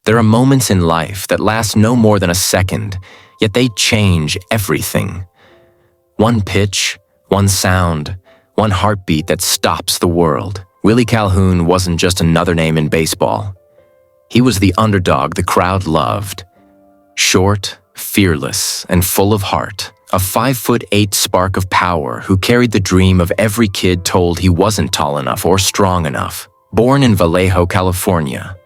There are moments in life that last no more than a second, yet they change everything. One pitch, one sound, one heartbeat that stops the world. Willie Calhoun wasn't just another name in baseball. He was the underdog the crowd loved. Short, fearless, and full of heart. A 5'8" spark of power who carried the dream of every kid told he wasn't tall enough or strong enough. Born in Vallejo, California,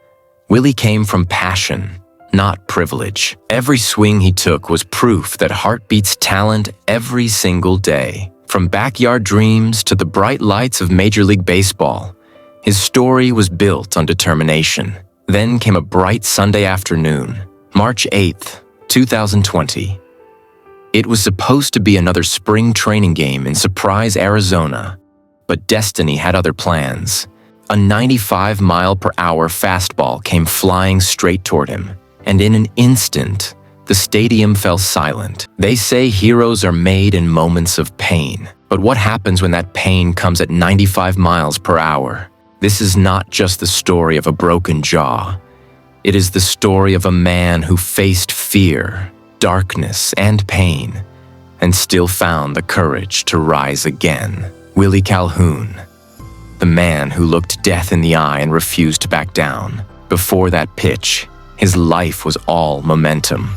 Willie came from passion, not privilege. Every swing he took was proof that heart beats talent every single day. From backyard dreams to the bright lights of Major League Baseball, his story was built on determination. Then came a bright Sunday afternoon, March 8th, 2020. It was supposed to be another spring training game in Surprise, Arizona, but destiny had other plans. A 95-mile-per-hour fastball came flying straight toward him, and in an instant, the stadium fell silent. They say heroes are made in moments of pain, but what happens when that pain comes at 95 miles per hour? This is not just the story of a broken jaw. It is the story of a man who faced fear, darkness, and pain, and still found the courage to rise again. Willie Calhoun, the man who looked death in the eye and refused to back down. Before that pitch, his life was all momentum.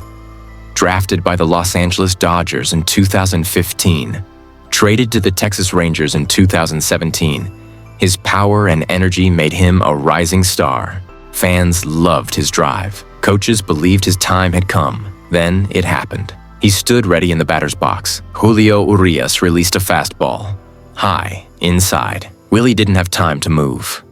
Drafted by the Los Angeles Dodgers in 2015, traded to the Texas Rangers in 2017, his power and energy made him a rising star. Fans loved his drive. Coaches believed his time had come. Then it happened. He stood ready in the batter's box. Julio Urias released a fastball. High, inside. Willie didn't have time to move.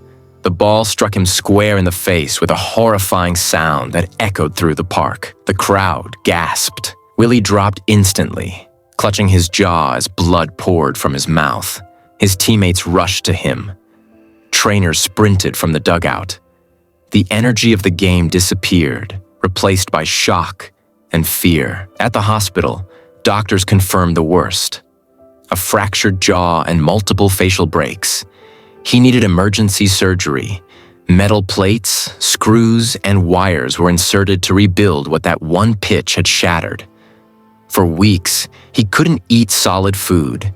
The ball struck him square in the face with a horrifying sound that echoed through the park. The crowd gasped. Willie dropped instantly, clutching his jaw as blood poured from his mouth. His teammates rushed to him. Trainers sprinted from the dugout. The energy of the game disappeared, replaced by shock and fear. At the hospital, doctors confirmed the worst: a fractured jaw and multiple facial breaks. He needed emergency surgery. Metal plates, screws, and wires were inserted to rebuild what that one pitch had shattered. For weeks, he couldn't eat solid food.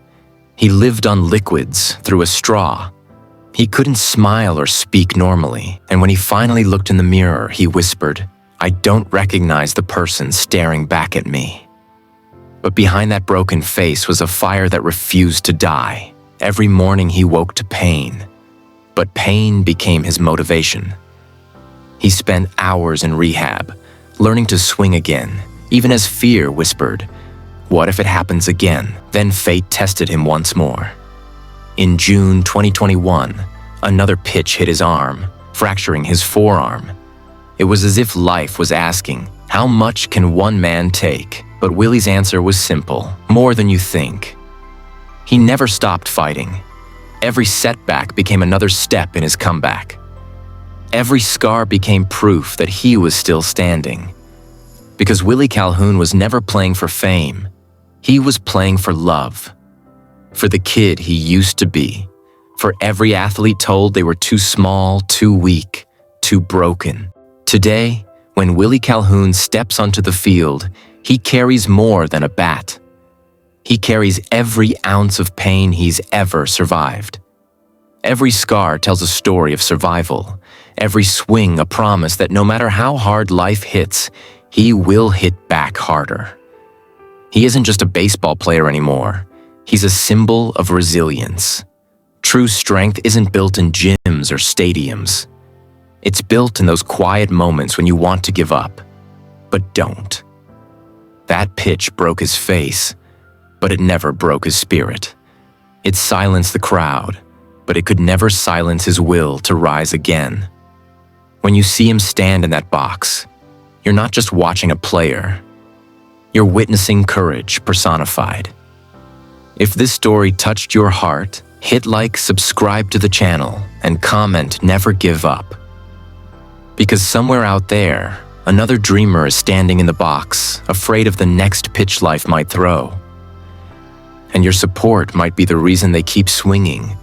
He lived on liquids through a straw. He couldn't smile or speak normally, and when he finally looked in the mirror, he whispered, "I don't recognize the person staring back at me." But behind that broken face was a fire that refused to die. Every morning he woke to pain, but pain became his motivation. He spent hours in rehab, learning to swing again, even as fear whispered, "What if it happens again?" Then fate tested him once more. In June 2021, another pitch hit his arm, fracturing his forearm. It was as if life was asking, how much can one man take? But Willie's answer was simple: more than you think. He never stopped fighting. Every setback became another step in his comeback. Every scar became proof that he was still standing. Because Willie Calhoun was never playing for fame. He was playing for love. For the kid he used to be. For every athlete told they were too small, too weak, too broken. Today, when Willie Calhoun steps onto the field, he carries more than a bat. He carries every ounce of pain he's ever survived. Every scar tells a story of survival. Every swing a promise that no matter how hard life hits, he will hit back harder. He isn't just a baseball player anymore. He's a symbol of resilience. True strength isn't built in gyms or stadiums. It's built in those quiet moments when you want to give up, but don't. That pitch broke his face, but it never broke his spirit. It silenced the crowd, but it could never silence his will to rise again. When you see him stand in that box, you're not just watching a player. You're witnessing courage personified. If this story touched your heart, hit like, subscribe to the channel, and comment never give up. Because somewhere out there, another dreamer is standing in the box, afraid of the next pitch life might throw. And your support might be the reason they keep swinging.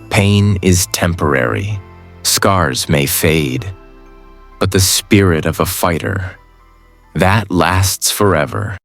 Pain is temporary. Scars may fade. but the spirit of a fighter. That lasts forever.